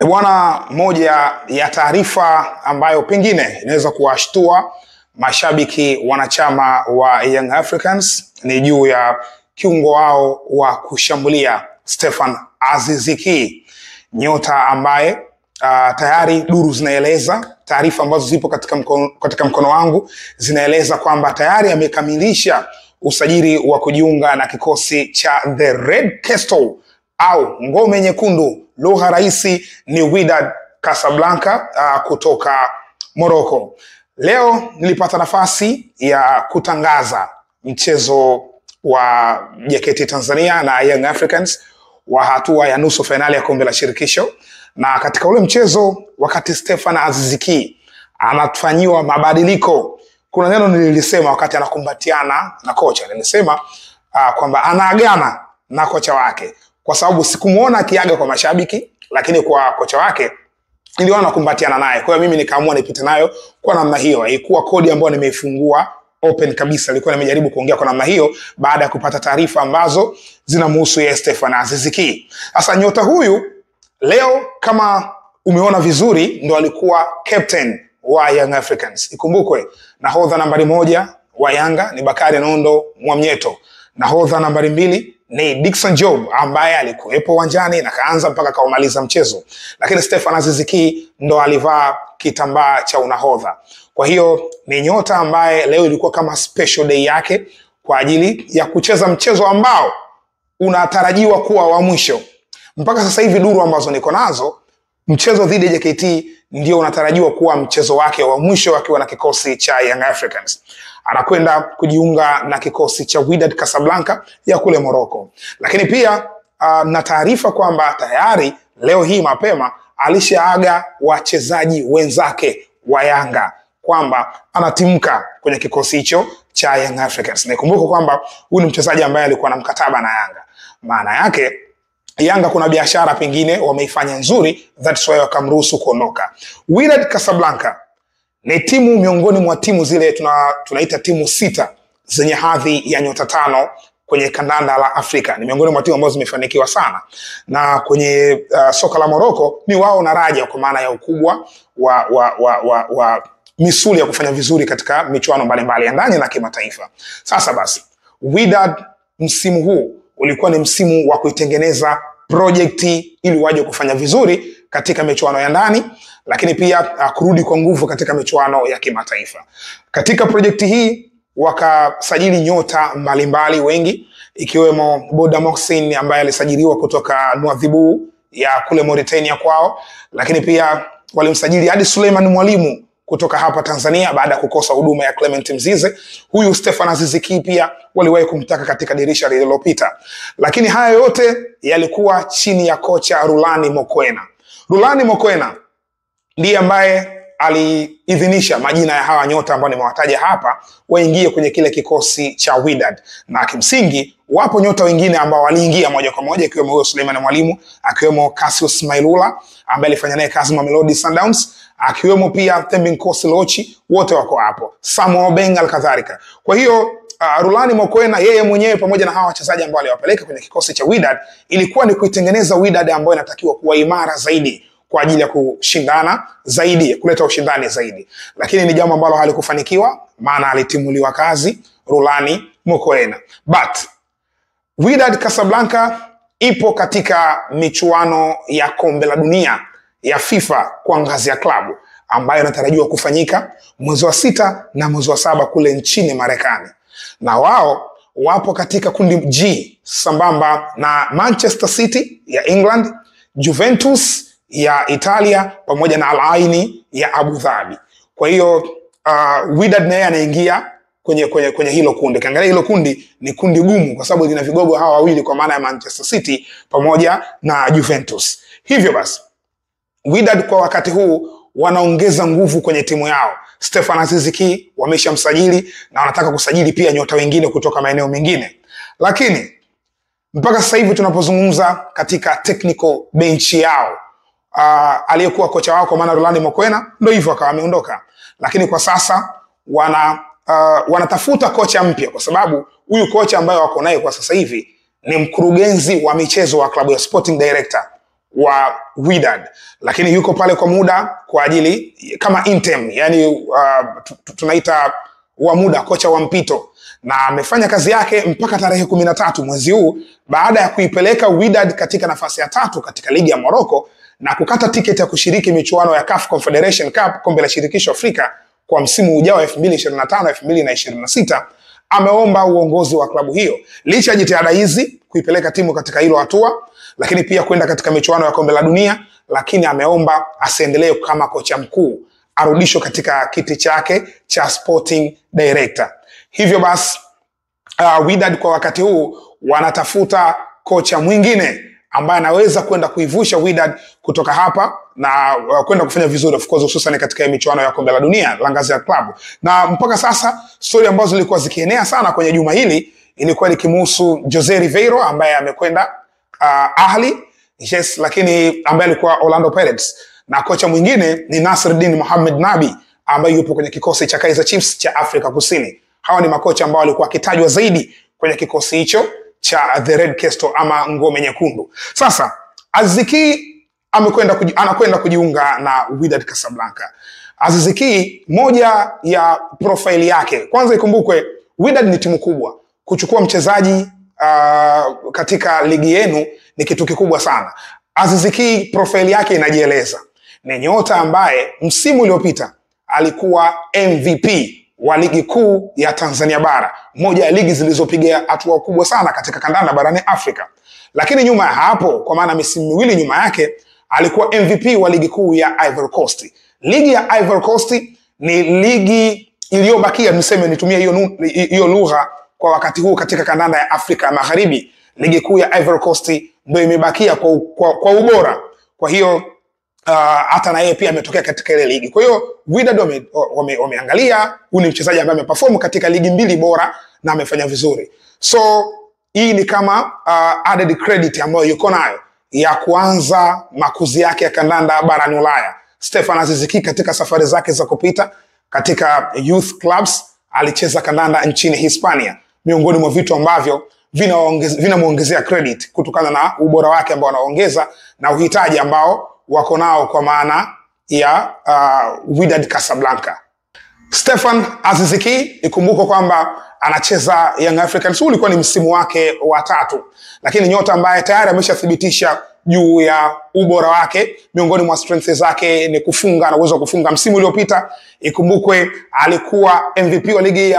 Bwana, moja ya taarifa ambayo pengine inaweza kuwashtua mashabiki wanachama wa Young Africans ni juu ya kiungo wao wa kushambulia Stephan Aziz Ki, nyota ambaye tayari duru zinaeleza, taarifa ambazo zipo katika mkono wangu zinaeleza kwamba tayari amekamilisha usajili wa kujiunga na kikosi cha The Red Castle au Ngome Nyekundu, lugha rahisi ni Wydad Casablanca kutoka Morocco. Leo nilipata nafasi ya kutangaza mchezo wa JKT Tanzania na Young Africans wa hatua ya nusu finali ya kombe la shirikisho, na katika ule mchezo wakati Stephan Aziz Ki anafanyiwa mabadiliko, kuna neno nilisema wakati anakumbatiana na kocha. Nilisema kwamba anaagana na kocha wake, kwa sababu sikumuona akiaga kwa mashabiki, lakini kwa kocha wake niliona anakumbatiana naye. Kwa hiyo mimi nikaamua nipite nayo kwa namna hiyo. Haikuwa kodi ambayo nimeifungua open kabisa, nilikuwa nimejaribu kuongea kwa namna hiyo baada ya kupata taarifa ambazo zinamhusu yeye Stephan Aziz Ki. Sasa nyota huyu leo, kama umeona vizuri, ndo alikuwa captain wa Young Africans. Ikumbukwe nahodha nambari 1 wa Yanga ni Bakari Nondo Mwamnyeto. Nahodha nambari 2 ni Dickson Job ambaye alikuwepo uwanjani na kaanza mpaka kaumaliza mchezo. Lakini Stephan Aziz Ki ndo alivaa kitambaa cha unahodha. Kwa hiyo ni nyota ambaye leo ilikuwa kama special day yake kwa ajili ya kucheza mchezo ambao unatarajiwa kuwa wa mwisho. Mpaka sasa hivi duru ambazo niko nazo, mchezo dhidi ya JKT ndio unatarajiwa kuwa mchezo wake wa mwisho akiwa na kikosi cha Young Africans. Anakwenda kujiunga na kikosi cha Wydad Casablanca ya kule Morocco. Lakini pia na taarifa kwamba tayari leo hii mapema alishaaga wachezaji wenzake wa Yanga kwamba anatimka kwenye kikosi hicho cha Young Africans. Nikumbuka kwamba huyu ni mchezaji ambaye alikuwa na mkataba na Yanga. Maana yake Yanga kuna biashara pengine wameifanya nzuri, that's why wakamruhusu kuondoka. Wydad Casablanca ni timu miongoni mwa timu zile tunaita timu 6 zenye hadhi ya nyota 5 kwenye kandanda la Afrika. Ni miongoni mwa timu ambazo zimefanikiwa sana. Na kwenye soka la Morocco ni wao na Raja, kwa maana ya ukubwa wa misuli ya kufanya vizuri katika michuano mbalimbali ya ndani na kimataifa. Sasa basi, Wydad msimu huu ulikuwa ni msimu wa kuitengeneza projekti ili waje kufanya vizuri katika michuano ya ndani, lakini pia kurudi kwa nguvu katika michuano ya kimataifa. Katika projekti hii wakasajili nyota mbalimbali wengi, ikiwemo Boda Mohsin ambaye alisajiliwa kutoka Nouadhibou ya kule Mauritania kwao, lakini pia walimsajili hadi Suleiman Mwalimu kutoka hapa Tanzania baada ya kukosa huduma ya Clement Mzize. Huyu Stephan Aziz Ki pia waliwahi kumtaka katika dirisha lililopita. Lakini haya yote yalikuwa chini ya kocha Rulani Mokoena. Rulani Mokoena ndiye ambaye aliidhinisha majina ya hawa nyota ambao nimewataja hapa waingie kwenye kile kikosi cha Wydad. Na kimsingi wapo nyota wengine ambao waliingia moja kwa moja, ikiwemo huyo Suleiman Mwalimu, akiwemo Cassius Mailula ambaye alifanya naye kazi Mamelodi Sundowns, akiwemo pia Thembinkosi Lochi, wote wako hapo. Samuel Obeng alkadhalika. Kwa hiyo Rulani Mokoena yeye mwenyewe pamoja na hawa wachezaji ambao aliwapeleka kwenye kikosi cha Wydad ilikuwa ni kuitengeneza Wydad ambayo inatakiwa kuwa imara zaidi kwa ajili ya kushindana zaidi, kuleta ushindani zaidi. Lakini ni jambo ambalo halikufanikiwa, maana alitimuliwa kazi Rulani Mokoena. But Wydad Casablanca ipo katika michuano ya kombe la dunia ya FIFA kwa ngazi ya klabu ambayo inatarajiwa kufanyika mwezi wa 6 na mwezi wa 7 kule nchini Marekani. Na wao wapo katika kundi G sambamba na Manchester City ya England, Juventus ya Italia pamoja na Al Aini ya Abu Dhabi. Kwa hiyo Wydad naye anaingia kwenye hilo kundi. Kiangalia hilo kundi ni kundi gumu kwa sababu lina vigogo hawa wawili, kwa maana ya Manchester City pamoja na Juventus. Hivyo basi Wydad kwa wakati huu wanaongeza nguvu kwenye timu yao. Stephan Aziz Ki wameshamsajili na wanataka kusajili pia nyota wengine kutoka maeneo mengine. Lakini mpaka sasa hivi tunapozungumza, katika technical bench yao aliyekuwa kocha wao kwa maana Rulani Mokoena ndio hivyo akawa ameondoka. Lakini kwa sasa wanatafuta kocha mpya, kwa sababu huyu kocha ambaye wako naye kwa sasa hivi ni mkurugenzi wa michezo wa klabu ya Sporting Director wa Wydad, lakini yuko pale kwa muda kwa ajili kama interim, yani tunaita wa muda, kocha wa mpito, na amefanya kazi yake mpaka tarehe 13 mwezi huu baada ya kuipeleka Wydad katika nafasi ya 3 katika ligi ya Morocco na kukata tiketi ya kushiriki michuano ya CAF Confederation Cup, kombe la shirikisho Afrika kwa msimu ujao 2025-2026. Ameomba uongozi wa klabu hiyo licha ya jitihada hizi kuipeleka timu katika hilo hatua, lakini pia kwenda katika michuano ya kombe la dunia, lakini ameomba asiendelee kama kocha mkuu, arudishwe katika kiti chake cha sporting director. Hivyo basi Wydad kwa wakati huu wanatafuta kocha mwingine ambaye anaweza kwenda kuivusha Wydad kutoka hapa na kwenda kufanya vizuri, of course, hususan katika michuano ya kombe la dunia la ngazi ya klabu. Na mpaka sasa story ambazo zilikuwa zikienea sana kwenye juma hili ilikuwa nikimhusu Jose Riveiro ambaye amekwenda Ahli, yes, lakini ambaye alikuwa Orlando Pirates, na kocha mwingine ni Nasreddine Mohamed Nabi ambaye yupo kwenye kikosi cha Kaizer Chiefs cha Afrika Kusini. Hawa ni makocha ambao walikuwa kitajwa zaidi kwenye kikosi hicho cha The Red Castle ama ngome nyekundu. Sasa Aziz Ki anakwenda kujiunga na Wydad Casablanca. Aziz Ki, moja ya profile yake, kwanza ikumbukwe Wydad ni timu kubwa. Kuchukua mchezaji katika ligi yenu ni kitu kikubwa sana. Aziz Ki profile yake inajieleza. Ni nyota ambaye msimu uliopita alikuwa MVP wa ligi kuu ya Tanzania bara, moja ya ligi zilizopiga hatua kubwa sana katika kandanda barani Afrika. Lakini nyuma ya hapo, kwa maana misimu miwili nyuma yake, alikuwa MVP wa ligi kuu ya Ivory Coast. Ligi ya Ivory Coast ni ligi iliyobakia, nitumie hiyo lugha kwa wakati huu katika kandanda ya Afrika ya Magharibi. Ligi kuu ya Ivory Coast ndio imebakia kwa ubora. Kwa hiyo hata na yeye pia ametokea katika ile ligi. Kwa hiyo Wydad wameangalia huyu ni mchezaji ambaye ameperform katika ligi mbili bora na amefanya vizuri. So hii ni kama added credit ambayo yuko nayo ya kuanza makuzi yake ya kandanda barani Ulaya. Stefan Aziz Ki katika safari zake za kupita katika youth clubs alicheza kandanda nchini Hispania, miongoni mwa vitu ambavyo vinamuongezea credit kutokana na ubora wake ambao anaongeza na uhitaji ambao wako nao kwa maana ya Wydad Casablanca. Stefan Aziz Ki, ikumbuko kwamba anacheza Young Africans, ulikuwa ni msimu wake wa 3, lakini nyota ambaye tayari ameshathibitisha juu ya ubora wake. Miongoni mwa strengths zake ni kufunga, na uwezo wa kufunga. Msimu uliopita ikumbukwe alikuwa MVP wa ligi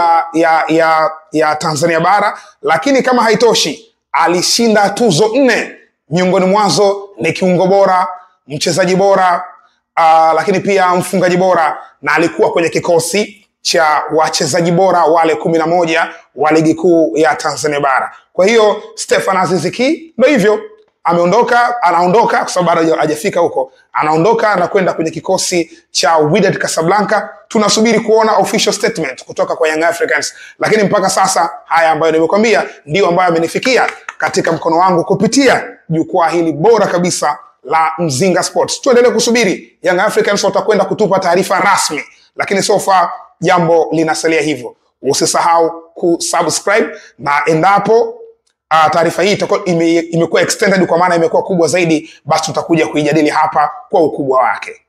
ya Tanzania bara, lakini kama haitoshi alishinda tuzo 4, miongoni mwazo ni kiungo bora, mchezaji bora, lakini pia mfungaji bora, na alikuwa kwenye kikosi cha wachezaji bora wale 11 wa ligi kuu ya Tanzania bara. Kwa hiyo Stefan Aziz Ki ndio hivyo, anaondoka kwa sababu bado hajafika huko. Anaondoka na kwenda kwenye kikosi cha Wydad Casablanca. Tunasubiri kuona official statement kutoka kwa Young Africans, lakini mpaka sasa haya ambayo nimekwambia ndio ambayo amenifikia katika mkono wangu kupitia jukwaa hili bora kabisa la Mzinga Sports. Tuendelee kusubiri Young Africans watakwenda kutupa taarifa rasmi, lakini so far jambo linasalia hivyo. Usisahau kusubscribe, na endapo taarifa hii imekuwa extended kwa maana imekuwa kubwa zaidi, basi tutakuja kuijadili hapa kwa ukubwa wake.